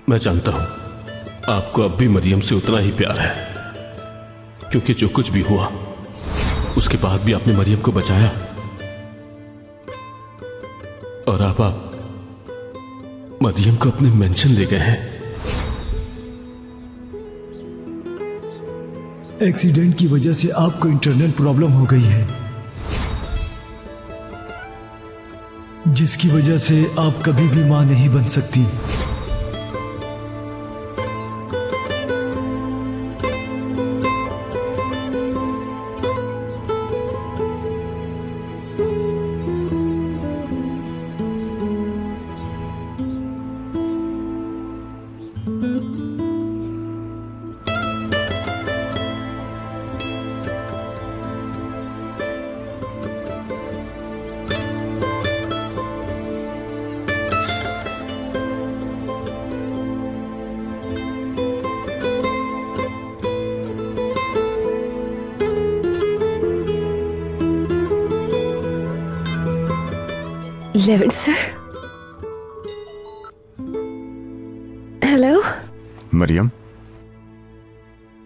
मैं जानता हूं आपको अब भी मरियम से उतना ही प्यार है, क्योंकि जो कुछ भी हुआ उसके बाद भी आपने मरियम को बचाया। और आप मरियम को अपने मेंशन ले गए हैं। एक्सीडेंट की वजह से आपको इंटरनल प्रॉब्लम हो गई है, जिसकी वजह से आप कभी भी मां नहीं बन सकती। Levent sir, hello. Meryem.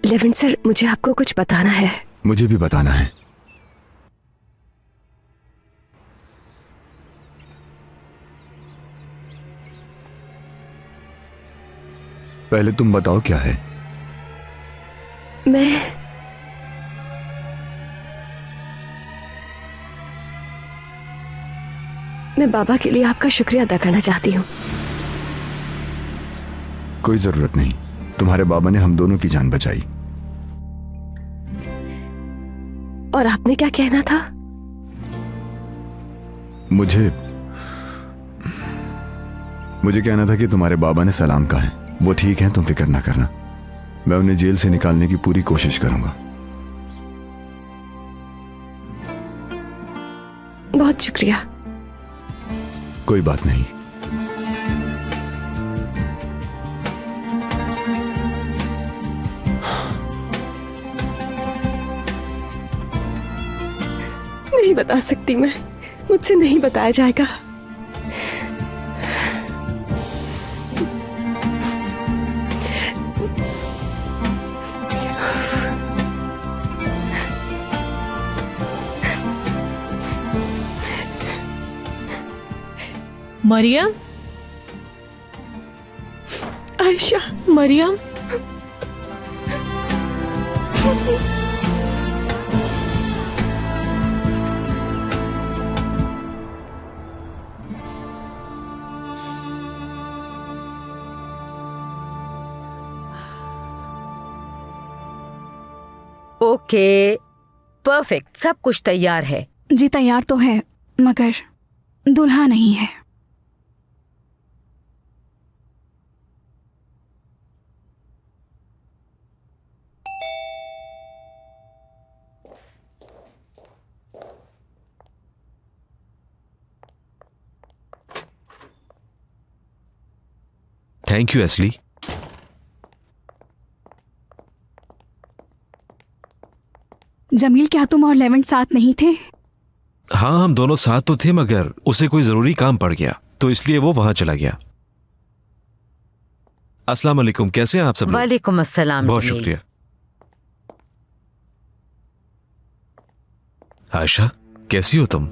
Levent sir, मुझे आपको कुछ बताना है। मुझे भी बताना है। पहले तुम बताओ क्या है। मैं बाबा के लिए आपका शुक्रिया अदा करना चाहती हूँ। कोई जरूरत नहीं, तुम्हारे बाबा ने हम दोनों की जान बचाई। और आपने क्या कहना था? मुझे कहना था कि तुम्हारे बाबा ने सलाम कहा है, वो ठीक है, तुम फिक्र ना करना। मैं उन्हें जेल से निकालने की पूरी कोशिश करूंगा। बहुत शुक्रिया। कोई बात नहीं। नहीं बता सकती मैं, मुझसे नहीं बताया जाएगा। मरियम, आयशा, मरियम, ओके, परफेक्ट, सब कुछ तैयार है। जी तैयार तो है, मगर दूल्हा नहीं है। थैंक यू एस्ली। जमील, क्या तुम और लेवेंट साथ नहीं थे? हाँ, हम दोनों साथ तो थे, मगर उसे कोई जरूरी काम पड़ गया तो इसलिए वो वहां चला गया। अस्सलाम वालेकुम, कैसे हैं आप सब लोग? वालेकुम अस्सलाम। बहुत शुक्रिया। आयशा, कैसी हो तुम?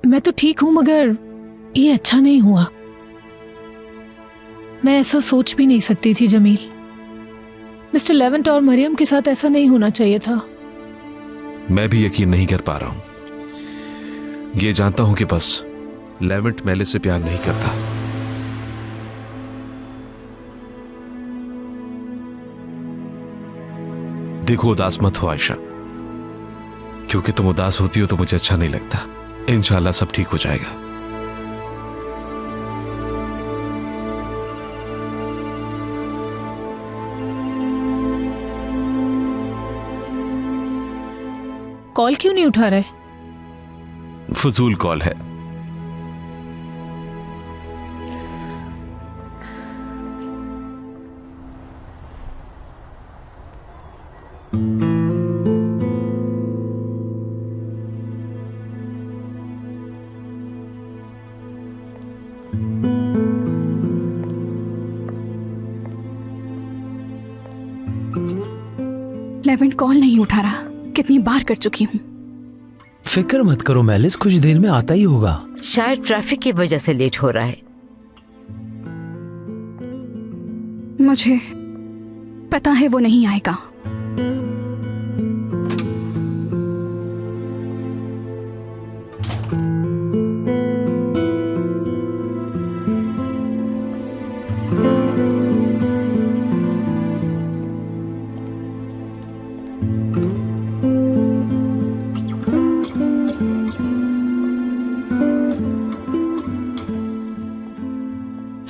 मैं तो ठीक हूं, मगर ये अच्छा नहीं हुआ। मैं ऐसा सोच भी नहीं सकती थी जमील। मिस्टर लेवेंट और मरियम के साथ ऐसा नहीं होना चाहिए था। मैं भी यकीन नहीं कर पा रहा हूं। ये जानता हूं कि बस लेवेंट मेले से प्यार नहीं करता। देखो, उदास मत हो आयशा, क्योंकि तुम उदास होती हो तो मुझे अच्छा नहीं लगता। इंशाल्लाह सब ठीक हो जाएगा। कॉल क्यों नहीं उठा रहे? फजूल कॉल है। लेवेंट कॉल नहीं उठा रहा, कितनी बार कर चुकी हूँ। फिक्र मत करो मेलिस, कुछ देर में आता ही होगा। शायद ट्रैफिक की वजह से लेट हो रहा है। मुझे पता है वो नहीं आएगा।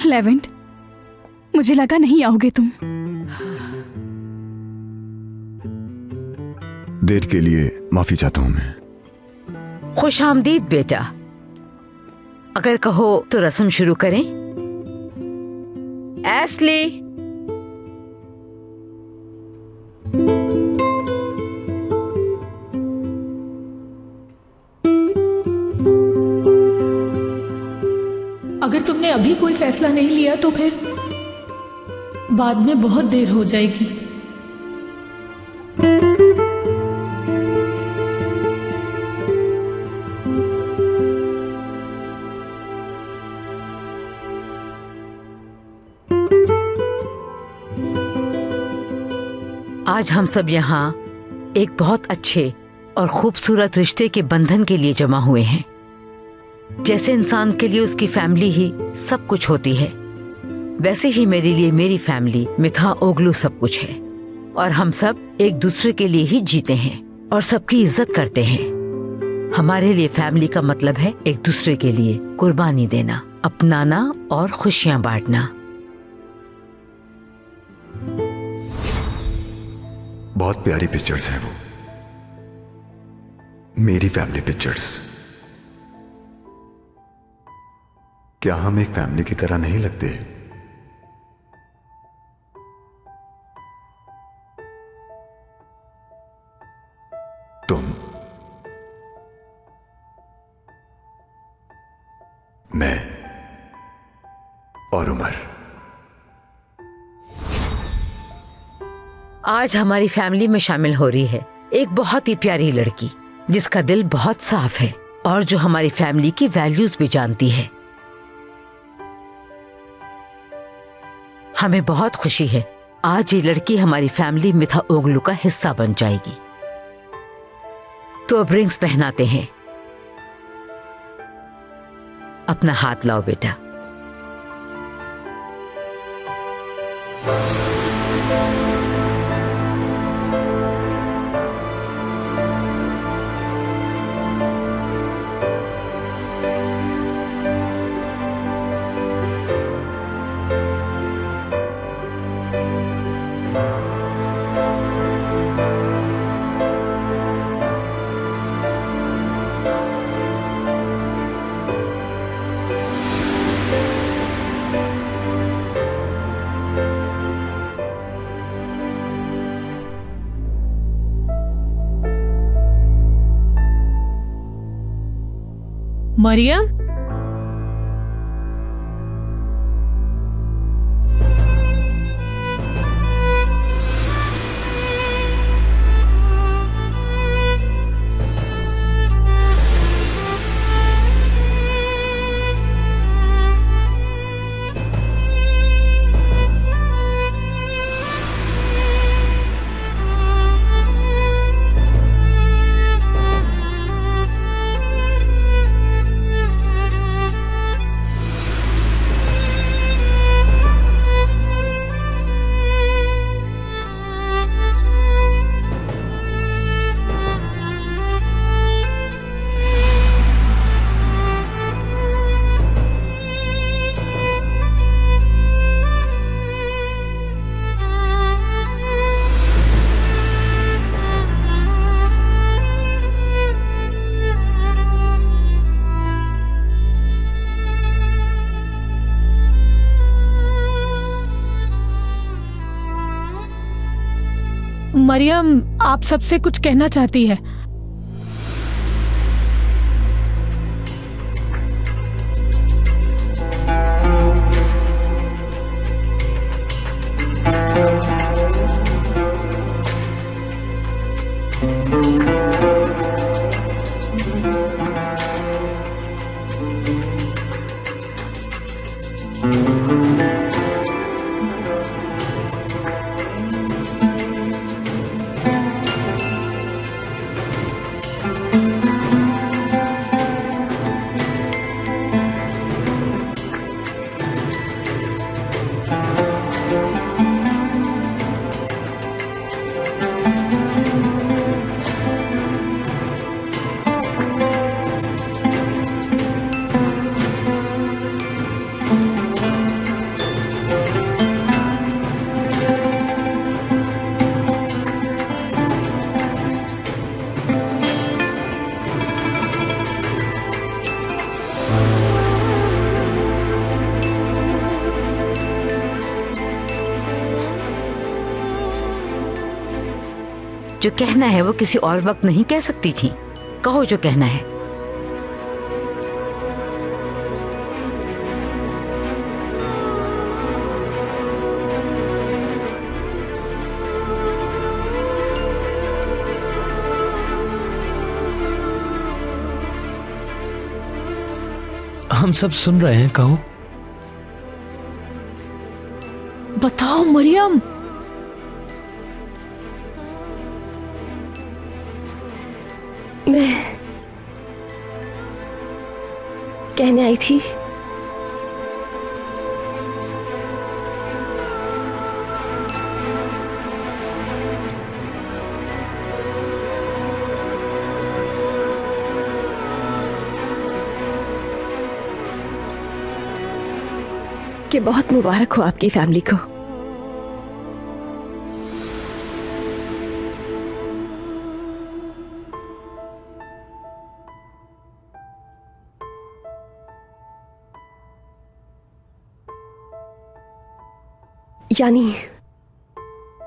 लेवेंट, मुझे लगा नहीं आओगे तुम। देर के लिए माफी चाहता हूं मैं। खुश आमदीद बेटा। अगर कहो तो रस्म शुरू करें। एस्ली, अगर तुमने अभी कोई फैसला नहीं लिया तो फिर बाद में बहुत देर हो जाएगी। आज हम सब यहाँ एक बहुत अच्छे और खूबसूरत रिश्ते के बंधन के लिए जमा हुए हैं। जैसे इंसान के लिए उसकी फैमिली ही सब कुछ होती है, वैसे ही मेरे लिए मेरी फैमिली मिथा ओगलू सब कुछ है। और हम सब एक दूसरे के लिए ही जीते हैं और सबकी इज्जत करते हैं। हमारे लिए फैमिली का मतलब है एक दूसरे के लिए कुर्बानी देना, अपनाना और खुशियां बांटना। बहुत प्यारी पिक्चर्स हैं वो, मेरी फैमिली पिक्चर्स। क्या हम एक फैमिली की तरह नहीं लगते? तुम, मैं और उमर। आज हमारी फैमिली में शामिल हो रही है एक बहुत ही प्यारी लड़की, जिसका दिल बहुत साफ है और जो हमारी फैमिली की वैल्यूज भी जानती है। हमें बहुत खुशी है आज ये लड़की हमारी फैमिली मिथा ओगलू का हिस्सा बन जाएगी। तो अब रिंग्स पहनाते हैं। अपना हाथ लाओ बेटा। मरियम, मरियम आप सबसे कुछ कहना चाहती है। जो कहना है वो किसी और वक्त नहीं कह सकती थी। कहो जो कहना है। हम सब सुन रहे हैं, कहो। बताओ मरियम। मैं कहने आई थी कि बहुत मुबारक हो आपकी फैमिली को। यानी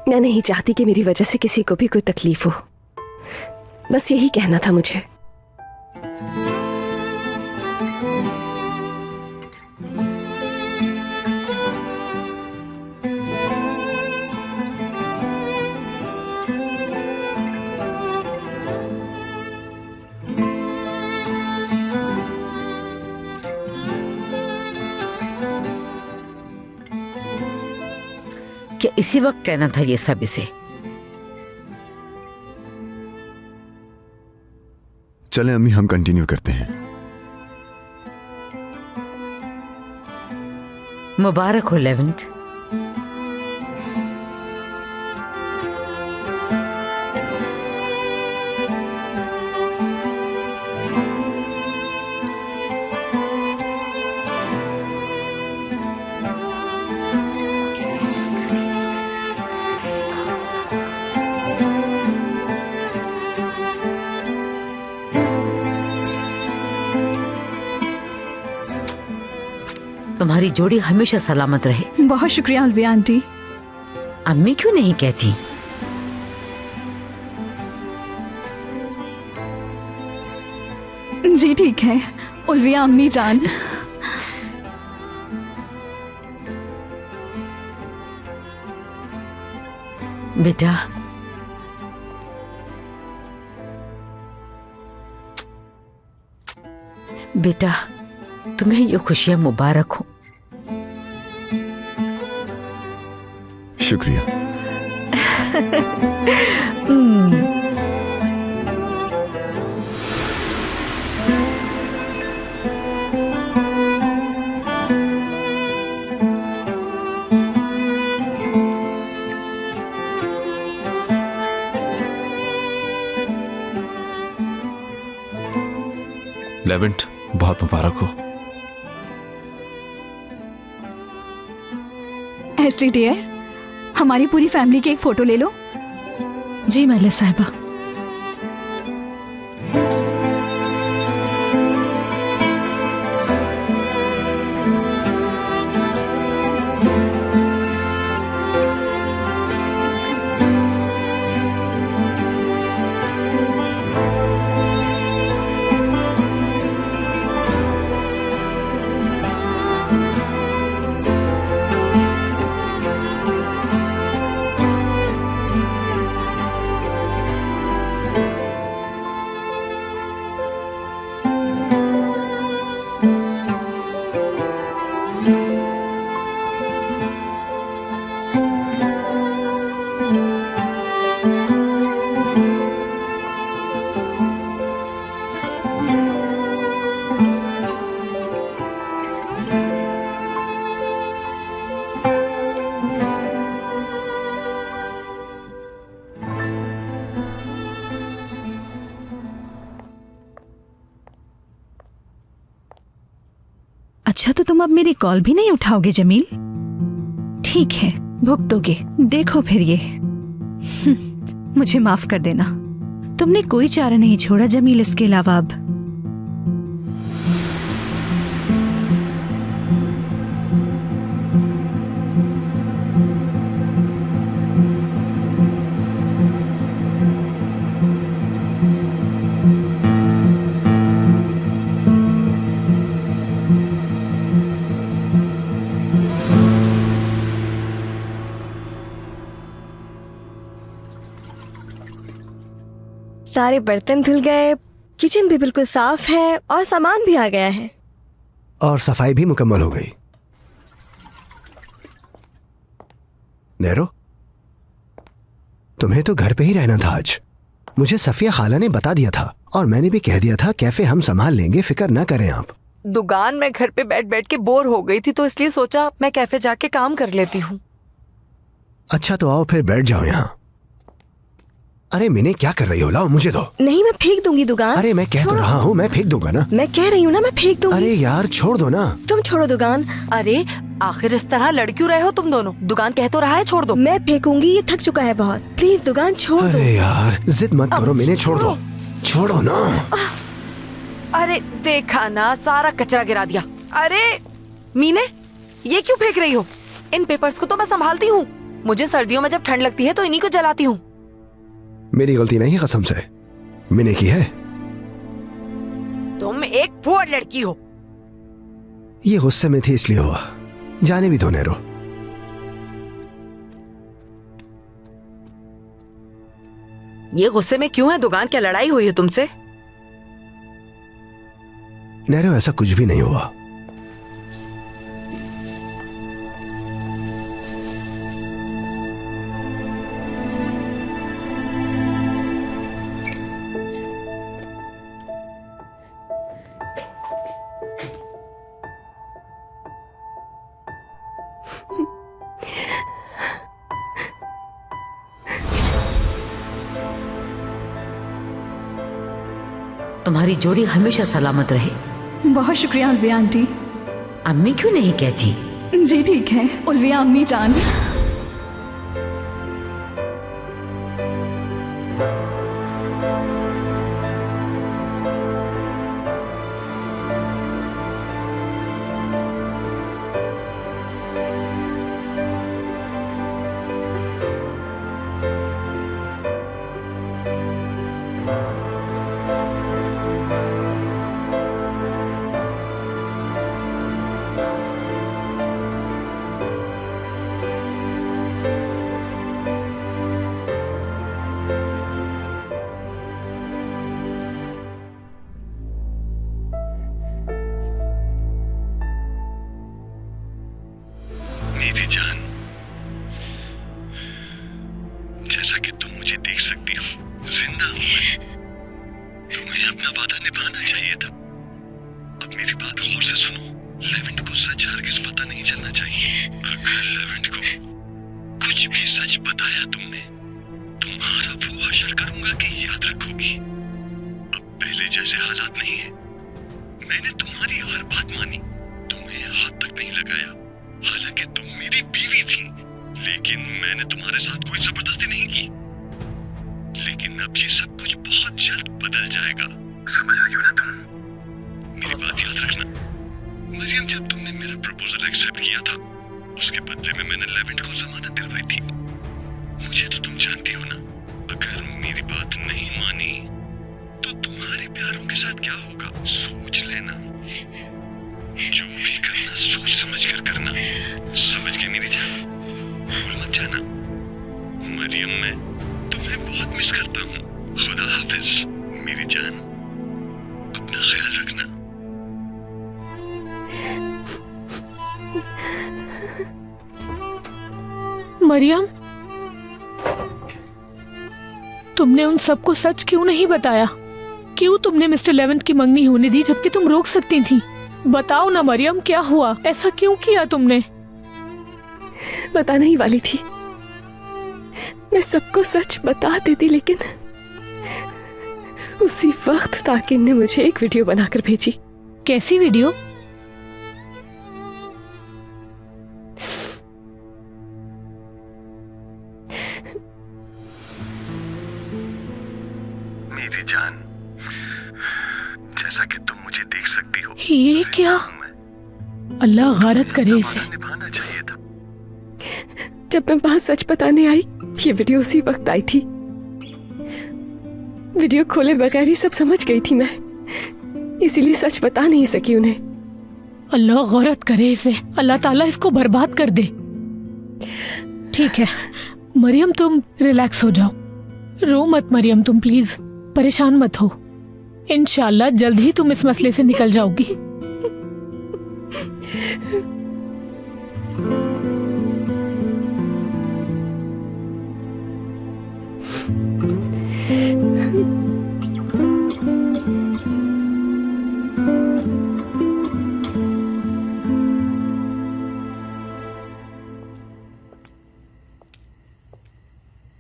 मैं नहीं चाहती कि मेरी वजह से किसी को भी कोई तकलीफ हो। बस यही कहना था मुझे। क्या इसी वक्त कहना था ये सब इसे? चलें अम्मी, हम कंटिन्यू करते हैं। मुबारक हो लेवेंट। तुम्हारी जोड़ी हमेशा सलामत रहे। बहुत शुक्रिया अलविया आंटी। अम्मी क्यों नहीं कहती? जी ठीक है उल्विया अम्मी जान। बेटा, बेटा तुम्हें ये खुशियां मुबारक हो। शुक्रिया। लेवेंट, बहुत मुबारक हो। एस्ली डियर, हमारी पूरी फैमिली की एक फोटो ले लो। जी महले साहिबा। अच्छा तो तुम अब मेरी कॉल भी नहीं उठाओगे जमील? ठीक है, भुगतोगे। देखो फिर ये। मुझे माफ कर देना। तुमने कोई चारा नहीं छोड़ा जमील इसके अलावा अब। सारे बर्तन धुल गए, किचन भी बिल्कुल साफ है और सामान भी आ गया है। और सफाई भी मुकम्मल हो गई। नेरो, तुम्हें तो घर पे ही रहना था आज। मुझे सफिया खाला ने बता दिया था और मैंने भी कह दिया था कैफे हम संभाल लेंगे, फिक्र ना करें आप। दुकान में घर पे बैठ बैठ के बोर हो गई थी तो इसलिए सोचा मैं कैफे जाके काम कर लेती हूँ। अच्छा तो आओ फिर बैठ जाओ यहाँ। अरे मिने क्या कर रही हो, लाओ मुझे दो। नहीं, मैं फेंक दूंगी दुकान। अरे मैं कह तो रहा हूँ, मैं फेंक दूंगा ना। मैं कह रही हूँ ना, मैं फेंक दूंगी। अरे यार छोड़ दो ना। तुम छोड़ो दुकान। अरे आखिर इस तरह लड़ क्यों रहे हो तुम दोनों? दुकान कह तो रहा है छोड़ दो। मैं फेंकूंगी, ये थक चुका है बहुत। प्लीज दुकान छोड़ दो। अरे यार जिद मत करो मिने, छोड़ दो, छोड़ो ना। अरे देखा ना, सारा कचरा गिरा दिया। अरे मीने, ये क्यों फेंक रही हो? इन पेपर्स को तो मैं संभालती हूँ। मुझे सर्दियों में जब ठंड लगती है तो इन्हीं को जलाती हूँ। मेरी गलती नहीं है, कसम से मिने की है। तुम एक फुअर लड़की हो। ये गुस्से में थी इसलिए हुआ, जाने भी दो नेरो। ये गुस्से में क्यों है? दुकान क्या लड़ाई हुई है तुमसे? नेरो ऐसा कुछ भी नहीं हुआ। तुम्हारी जोड़ी हमेशा सलामत रहे। बहुत शुक्रिया उल्विया आंटी। अम्मी क्यों नहीं कहती? जी ठीक है उल्विया अम्मी जान। मेरी जान, जैसा कि तुम मुझे देख सकती हो, जिंदा हूं मैं। तुम्हें अपना वादा निभाना चाहिए था। अब मेरी बात गौर से सुनो। लेवेंट को सच हरगिज पता नहीं चलना चाहिए। अगर लेवेंट को कुछ भी सच बताया तुमने, तुम्हारा वो हशर करूंगा कि याद रखोगी। अब पहले जैसे हालात नहीं है। मैंने तुम्हारी हर बात मानी, तुम्हें हाथ तक नहीं लगाया। हालांकि तुम मेरी बीवी थी, लेकिन मैंने तुम्हारे साथ कोई जबरदस्ती नहीं की। लेकिन अब ये सब कुछ बहुत जल्द बदल जाएगा, समझ रही हो ना तुम? मेरी बात याद रखना। मरियम, जब तुमने मेरा प्रपोजल एक्सेप्ट किया था, उसके बदले में मैंने लेवेंट को जमानत दिलवाई थी। मुझे तो तुम जानती हो ना, अगर मेरी बात नहीं मानी तो तुम्हारे प्यारों के साथ क्या होगा सोच लेना। जो भी करना सोच समझ कर करना, समझ के मेरी जान? भूल मत जाना। मरियम, मैं तुम्हें बहुत मिस करता हूँ। खुदा हाफिज मेरी जान, अपना ख्याल रखना। मरियम, तुमने उन सबको सच क्यों नहीं बताया? क्यों तुमने मिस्टर लेवेंट की मंगनी होने दी जबकि तुम रोक सकती थी? बताओ ना मरियम, क्या हुआ? ऐसा क्यों किया तुमने? बताने ही वाली थी, मैं सबको सच बता देती, लेकिन उसी वक्त ताकिन ने मुझे एक वीडियो बनाकर भेजी। कैसी वीडियो? मेरी जान, जैसा कि तुम मुझे देख सकती हो, ये क्या? अल्लाह गारत करे इसे। निभाना चाहिए था। जब मैं वहां सच बताने आई, ये वीडियो उसी वक्त आई थी। वीडियो खोले बगैर ही सब समझ गई थी मैं, इसीलिए सच बता नहीं सकी उन्हें। अल्लाह गौरत करे इसे, अल्लाह ताला इसको बर्बाद कर दे। ठीक है मरियम, तुम रिलैक्स हो जाओ, रो मत मरियम तुम प्लीज। परेशान मत हो, इंशाल्लाह जल्द ही तुम इस मसले से निकल जाओगी।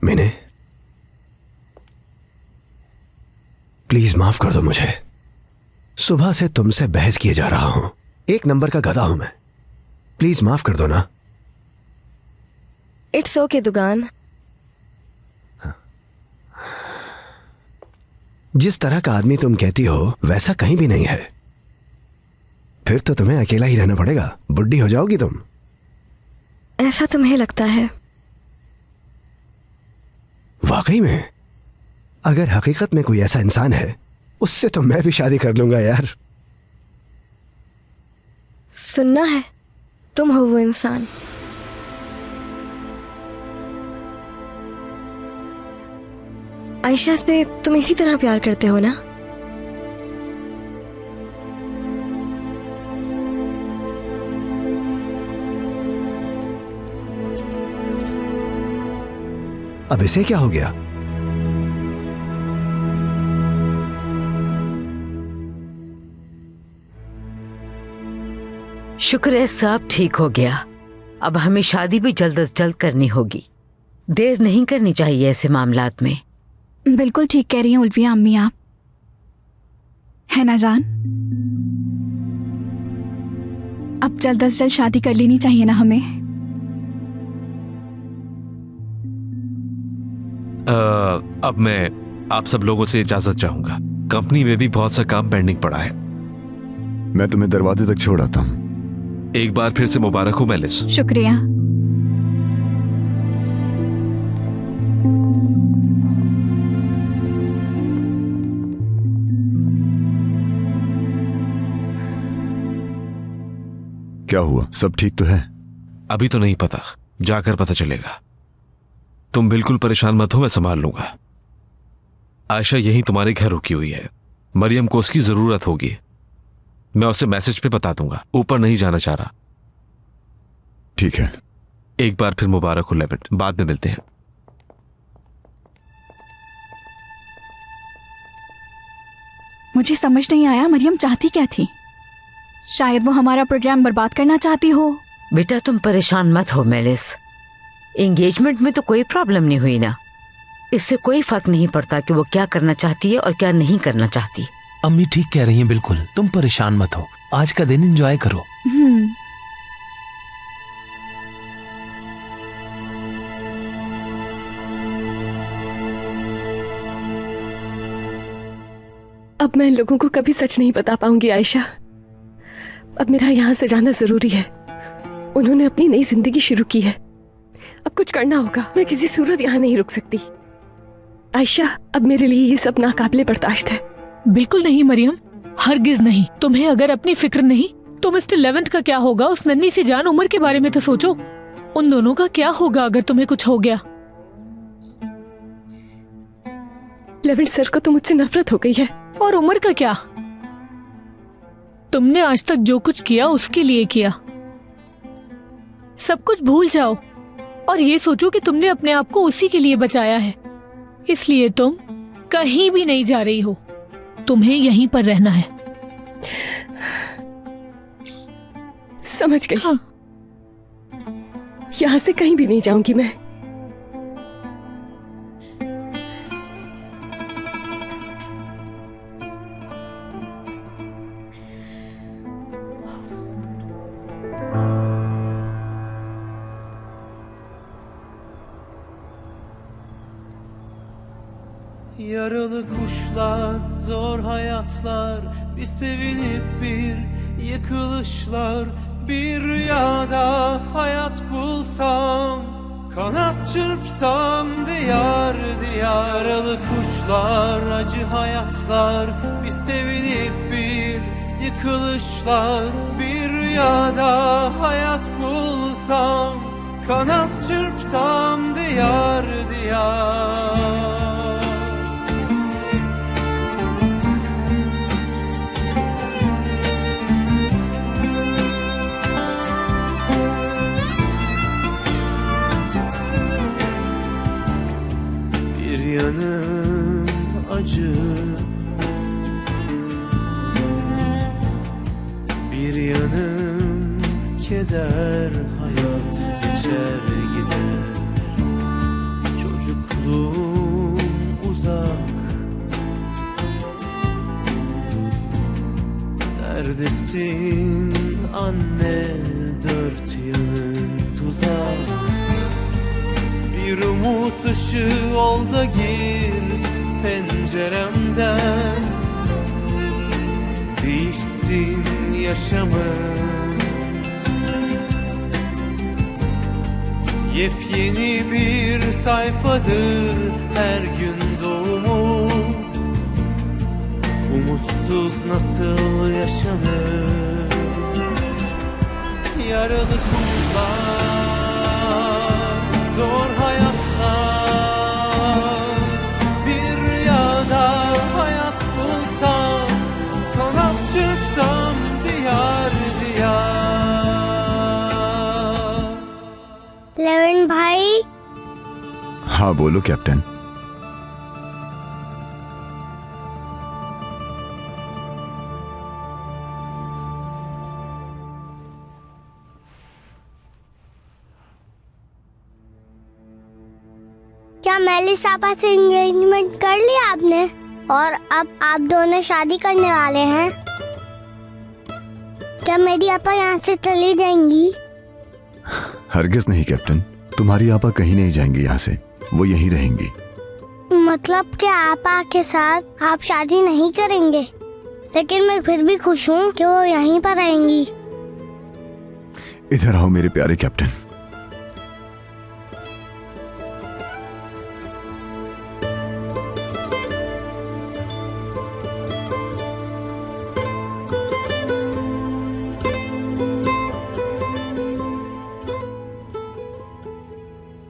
मैंने प्लीज माफ कर दो मुझे। सुबह से तुमसे बहस किए जा रहा हूं, एक नंबर का गधा हूं मैं। प्लीज माफ कर दो ना। इट्स ओके दुगान। जिस तरह का आदमी तुम कहती हो वैसा कहीं भी नहीं है। फिर तो तुम्हें अकेला ही रहना पड़ेगा, बुढ़ी हो जाओगी तुम। ऐसा तुम्हें लगता है? वाकई में? अगर हकीकत में कोई ऐसा इंसान है उससे तो मैं भी शादी कर लूंगा यार। सुनना है, तुम हो वो इंसान। आयशा से तुम इसी तरह प्यार करते हो ना? अब इसे क्या हो गया? शुक्र है सब ठीक हो गया। अब हमें शादी भी जल्द से जल्द करनी होगी। देर नहीं करनी चाहिए ऐसे मामलात में। बिल्कुल ठीक कह रही हैं उल्फिया अम्मी आप, है ना जान? अब जल्द से जल्द शादी कर लेनी चाहिए ना हमें। अब मैं आप सब लोगों से इजाजत चाहूंगा। कंपनी में भी बहुत सा काम पेंडिंग पड़ा है। मैं तुम्हें दरवाजे तक छोड़ आता हूं। एक बार फिर से मुबारक हो मेलिस। शुक्रिया। क्या हुआ, सब ठीक तो है? अभी तो नहीं पता, जाकर पता चलेगा। तुम बिल्कुल परेशान मत हो, मैं संभाल लूंगा। आयशा यहीं तुम्हारे घर रुकी हुई है। मरियम को उसकी जरूरत होगी। मैं उसे मैसेज पे बता दूंगा। ऊपर नहीं जाना चाह रहा। ठीक है। एक बार फिर मुबारक हो लेवेंट, बाद में मिलते हैं। मुझे समझ नहीं आया मरियम चाहती क्या थी। शायद वो हमारा प्रोग्राम बर्बाद करना चाहती हो। बेटा तुम परेशान मत हो मेलिस, एंगेजमेंट में तो कोई प्रॉब्लम नहीं हुई ना। इससे कोई फर्क नहीं पड़ता कि वो क्या करना चाहती है और क्या नहीं करना चाहती। अम्मी ठीक कह रही हैं बिल्कुल, तुम परेशान मत हो। आज का दिन एंजॉय करो। अब मैं लोगों को कभी सच नहीं बता पाऊंगी आयशा। अब मेरा यहाँ से जाना जरूरी है। उन्होंने अपनी नई जिंदगी शुरू की है, अब कुछ करना होगा। मैं किसी सूरत यहाँ नहीं रुक सकती। आयशा, अब मेरे लिए ये सब नाकाबिले बर्दाश्त है। बिल्कुल नहीं मरियम, हरगिज नहीं। तुम्हें अगर अपनी फिक्र नहीं तो मिस्टर लेवेंट का क्या होगा? उस नन्ही सी जान उमर के बारे में तो सोचो। उन दोनों का क्या होगा अगर तुम्हें कुछ हो गया? लेवेंट सर को तो मुझसे नफरत हो गई है। और उमर का क्या? तुमने आज तक जो कुछ किया उसके लिए किया। सब कुछ भूल जाओ और ये सोचो कि तुमने अपने आप को उसी के लिए बचाया है। इसलिए तुम कहीं भी नहीं जा रही हो, तुम्हें यहीं पर रहना है। समझ गई। हाँ। यहाँ से कहीं भी नहीं जाऊंगी मैं। Yaralı kuşlar, zor hayatlar, bir sevinip bir yıkılışlar, bir rüyada hayat bulsam, kanat çırpsam diyar diyar. Yaralı kuşlar, acı hayatlar, bir sevinip bir yıkılışlar, bir rüyada hayat bulsam, kanat çırpsam diyar diyar. bir yanım keder, hayat geçer gider. Çocukluğum uzak, neredesin anne, dört yanın tuzak. Bir umut ışığı ol da gir penceremden, değişsin yaşamım. Yepyeni bir sayfadır her gün doğumu, umutsuz nasıl yaşanır? Yaralı kuşlar, zor hayatlar, bir rüyada hayat bulsam, kanat çırpsam diyar diyar. Levin भाई, हाँ बोलो captain. क्या मेलिसापा से engagement कर लिया आपने और अब आप दोनों शादी करने वाले हैं? क्या मेरी आपा यहाँ से चली जाएंगी? हरगिज नहीं कैप्टन, तुम्हारी आपा कहीं नहीं जाएंगी यहाँ से, वो यहीं रहेंगी। मतलब कि आपा के साथ आप शादी नहीं करेंगे, लेकिन मैं फिर भी खुश हूँ कि वो यहीं पर रहेंगी। इधर आओ मेरे प्यारे कैप्टन।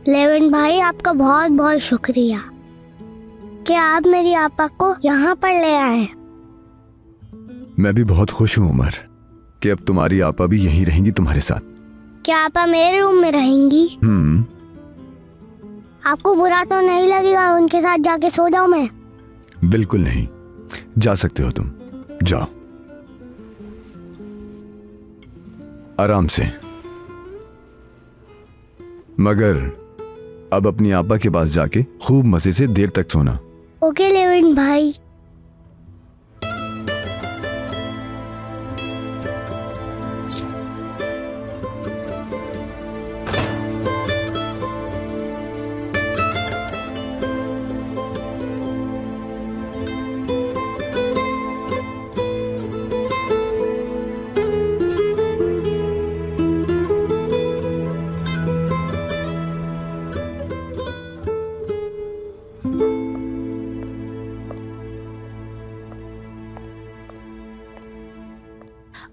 लेविन भाई, आपका बहुत बहुत शुक्रिया कि आप मेरी आपा को यहाँ पर ले आए। मैं भी बहुत खुश हूँ उमर कि अब तुम्हारी आपा भी यहीं रहेंगी तुम्हारे साथ। क्या आपा मेरे रूम में रहेंगी? आपको बुरा तो नहीं लगेगा उनके साथ जाके सो जाऊं मैं? बिल्कुल नहीं, जा सकते हो तुम, जाओ आराम से। मगर अब अपनी आपा के पास जाके खूब मजे से देर तक सोना। ओके लेविन भाई।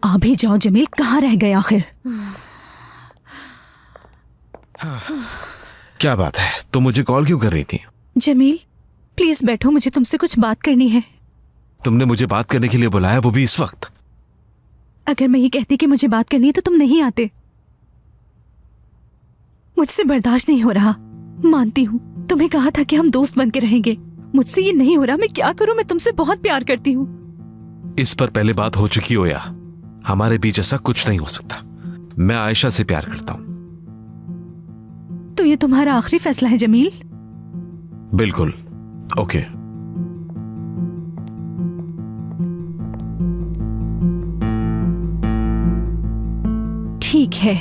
आ भी जाओ जमील, कहाँ रह गए आखिर? क्या बात है, तुम मुझे कॉल क्यों कर रही थी? जमील प्लीज बैठो, मुझे तुमसे कुछ बात करनी है। तुमने मुझे बात करने के लिए बुलाया, वो भी इस वक्त? अगर मैं ये कहती कि मुझे बात करनी है तो तुम नहीं आते। मुझसे बर्दाश्त नहीं हो रहा। मानती हूँ तुम्हें कहा था कि हम दोस्त बन के रहेंगे, मुझसे ये नहीं हो रहा। मैं क्या करूँ? मैं तुमसे बहुत प्यार करती हूँ। इस पर पहले बात हो चुकी हो या हमारे बीच ऐसा कुछ नहीं हो सकता। मैं आयशा से प्यार करता हूं। तो ये तुम्हारा आखिरी फैसला है जमील? बिल्कुल। ओके। ठीक है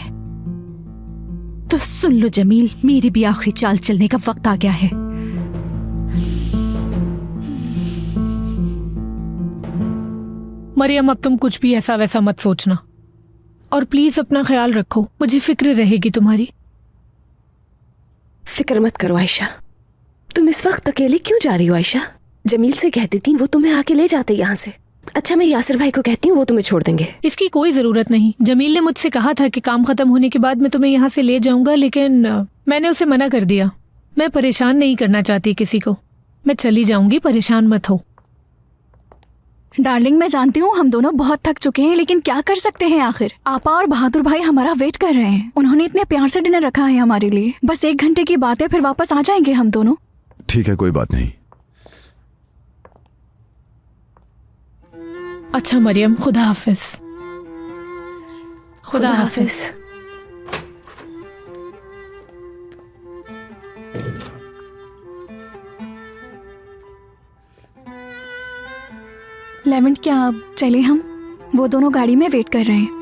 तो सुन लो जमील, मेरी भी आखिरी चाल चलने का वक्त आ गया है। मरियम, अब तुम कुछ भी ऐसा वैसा मत सोचना और प्लीज अपना ख्याल रखो, मुझे फिक्र रहेगी तुम्हारी। फिक्र मत करो आयशा। तुम इस वक्त अकेले क्यों जा रही हो आयशा? जमील से कह देती, वो तुम्हें आके ले जाते यहाँ से। अच्छा, मैं यासिर भाई को कहती हूँ, वो तुम्हें छोड़ देंगे। इसकी कोई जरूरत नहीं। जमील ने मुझसे कहा था कि काम खत्म होने के बाद मैं तुम्हें यहाँ से ले जाऊंगा, लेकिन मैंने उसे मना कर दिया। मैं परेशान नहीं करना चाहती किसी को। मैं चली जाऊंगी, परेशान मत हो। डार्लिंग, मैं जानती हूँ हम दोनों बहुत थक चुके हैं, लेकिन क्या कर सकते हैं आखिर। आपा और बहादुर भाई हमारा वेट कर रहे हैं। उन्होंने इतने प्यार से डिनर रखा है हमारे लिए। बस 1 घंटे की बात है, फिर वापस आ जाएंगे हम दोनों। ठीक है, कोई बात नहीं। अच्छा मरियम, खुदा हाफिज। खुदा हाफिज। लेवेंट, क्या आप चले? हम वो दोनों गाड़ी में वेट कर रहे हैं।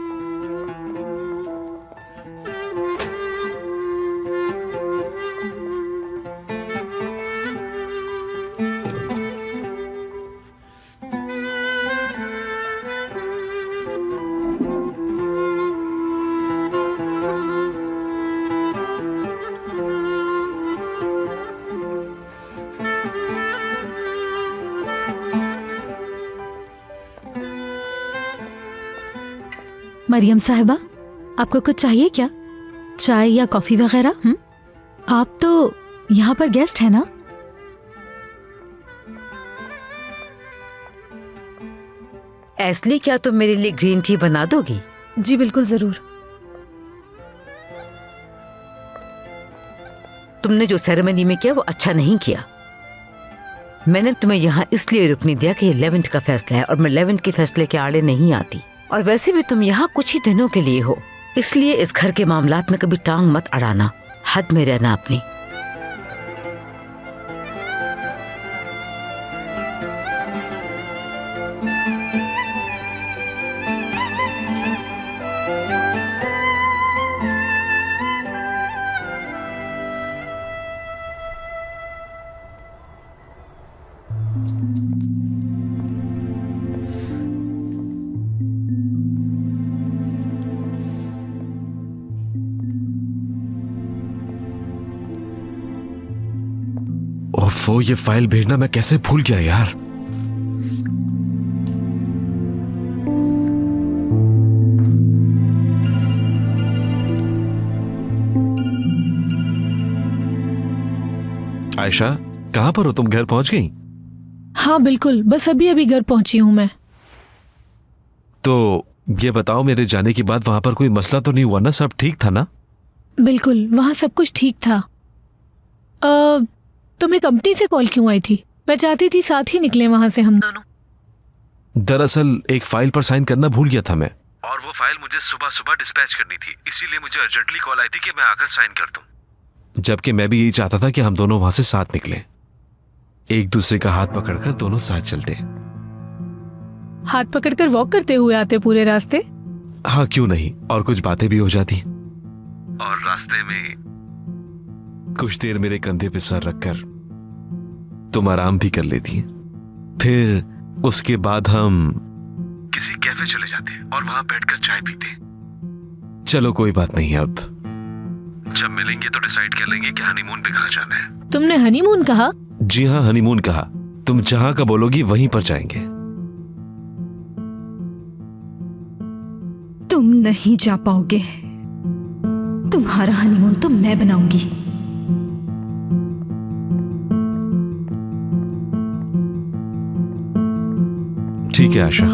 मरियम साहिबा, आपको कुछ चाहिए क्या? चाय या कॉफी वगैरह? आप तो यहाँ पर गेस्ट है ना? एस्ली, क्या तुम मेरे लिए ग्रीन टी बना दोगी? जी बिल्कुल, जरूर। तुमने जो सेरेमनी में किया वो अच्छा नहीं किया। मैंने तुम्हें यहाँ इसलिए रुकने दिया कि ये लेवेंट का फैसला है और मैं लेवेंट के फैसले के आड़े नहीं आती। और वैसे भी तुम यहाँ कुछ ही दिनों के लिए हो, इसलिए इस घर के मामलात में कभी टांग मत अड़ाना, हद में रहना अपनी। ओफो, ये फाइल भेजना मैं कैसे भूल गया यार। आयशा, कहां पर हो तुम? घर पहुंच गई? हाँ बिल्कुल, बस अभी अभी घर पहुंची हूं मैं। तो ये बताओ, मेरे जाने के बाद वहां पर कोई मसला तो नहीं हुआ ना? सब ठीक था ना? बिल्कुल, वहां सब कुछ ठीक था। तुम्हें कंपनी से कॉल क्यों आई थी? मैं चाहती थी साथ ही निकले वहां से हम दोनों। दरअसल एक फाइल पर साइन करना भूल गया था मैं, और वो फाइल मुझे सुबह सुबह डिस्पैच करनी थी, इसीलिए मुझे अर्जेंटली कॉल आई थी कि मैं आकर साइन कर दूं। जबकि मैं भी यही चाहता था कि हम दोनों वहां से साथ निकले, एक दूसरे का हाथ पकड़कर दोनों साथ चलते। हाथ पकड़कर वॉक करते हुए आते पूरे रास्ते? हाँ, क्यों नहीं, और कुछ बातें भी हो जाती, और रास्ते में कुछ देर मेरे कंधे पे सर रखकर तुम आराम भी कर लेती। फिर उसके बाद हम किसी कैफे चले जाते और वहां बैठकर चाय पीते। चलो कोई बात नहीं, अब जब मिलेंगे तो डिसाइड कर लेंगे कि हनीमून पे कहाँ जाना है। तुमने हनीमून कहा? जी हाँ, हनीमून कहा। तुम जहां का बोलोगी वहीं पर जाएंगे। तुम नहीं जा पाओगे। तुम्हारा हनीमून तो मैं बनाऊंगी। ठीक है आशा।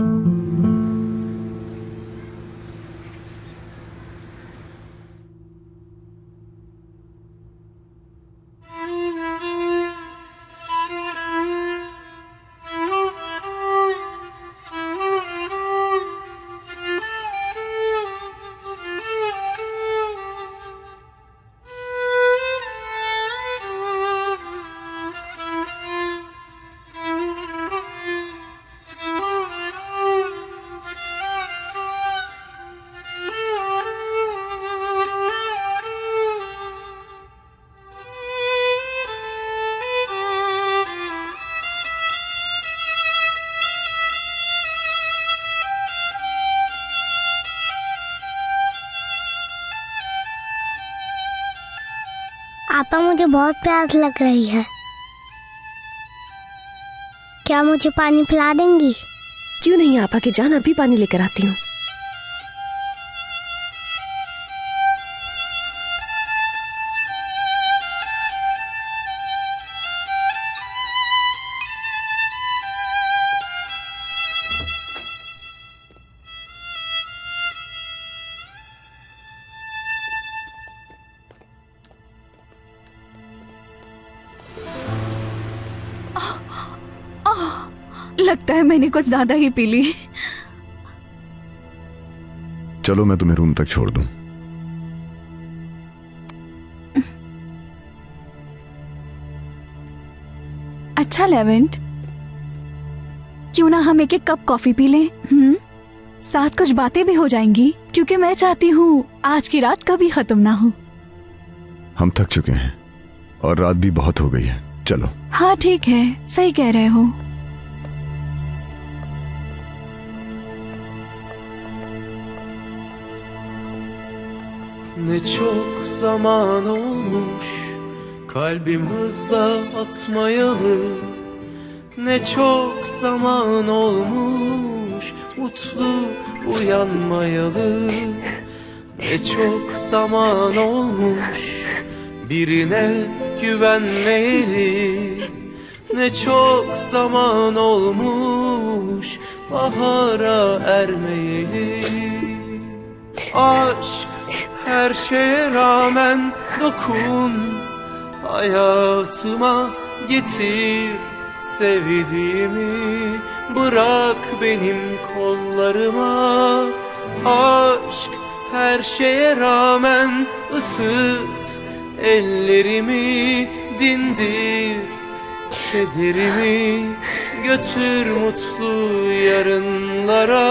आपा, मुझे बहुत प्यास लग रही है, क्या मुझे पानी पिला देंगी? क्यों नहीं आपा की जान, अभी पानी लेकर आती हूँ। लगता है मैंने कुछ ज्यादा ही पी ली। चलो मैं तुम्हें रूम तक छोड़ दूं। अच्छा लेवेंट, क्यों ना हम एक एक कप कॉफी पी लें? साथ कुछ बातें भी हो जाएंगी, क्योंकि मैं चाहती हूँ आज की रात कभी खत्म ना हो। हम थक चुके हैं और रात भी बहुत हो गई है, चलो। हाँ ठीक है, सही कह रहे हो। Ne çok zaman olmuş kalbim hızla atmayalı. Ne çok zaman olmuş mutlu uyanmayalı. Ne çok zaman olmuş birine güvenmeyeli. Ne çok zaman olmuş bahara ermeyeli. Aşk her şeye rağmen dokun, hayatıma getir sevdiğimi, bırak benim kollarıma. Aşk her şeye rağmen ısıt ellerimi, dindir kederimi, götür mutlu yarınlara.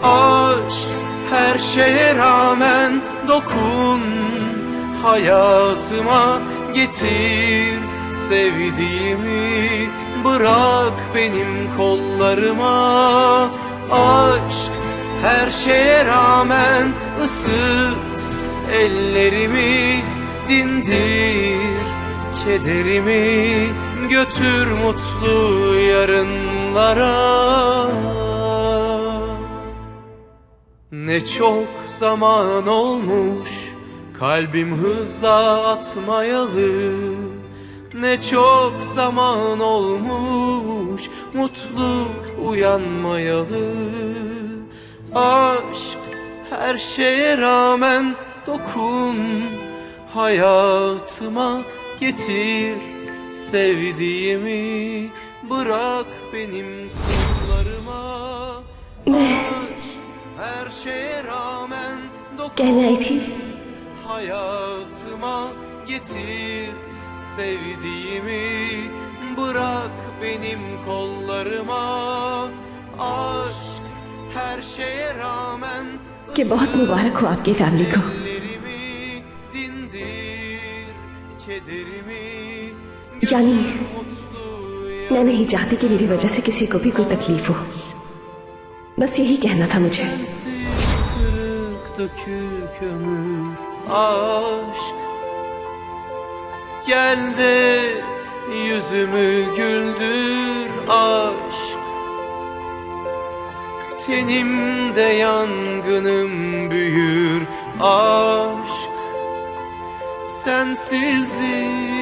Aşk her şeye rağmen dokun, hayatıma getir sevdiğimi, bırak benim kollarıma. Aşk her şeye rağmen ısıt ellerimi, dindir kederimi, götür mutlu yarınlara. Ne çok zaman olmuş kalbim hızla atmayalı. Ne çok zaman olmuş mutlu uyanmayalı. Aşk her şeye rağmen dokun, hayatıma getir sevdiğimi, bırak benim kollarıma. Aşk her şeye rağmen dokun, hayatıma getir sevdiğimi, bırak benim kollarıma. Aşk her şeye rağmen कि बहुत मुबारक हो आपकी family को। यानी मैं नहीं चाहती कि मेरी वजह से किसी को भी कोई तकलीफ हो, बस यही कहना था मुझे। Dökük ömür aşk, gel de yüzümü güldür aşk. Tenimde yangınım büyür aşk. Sensizlik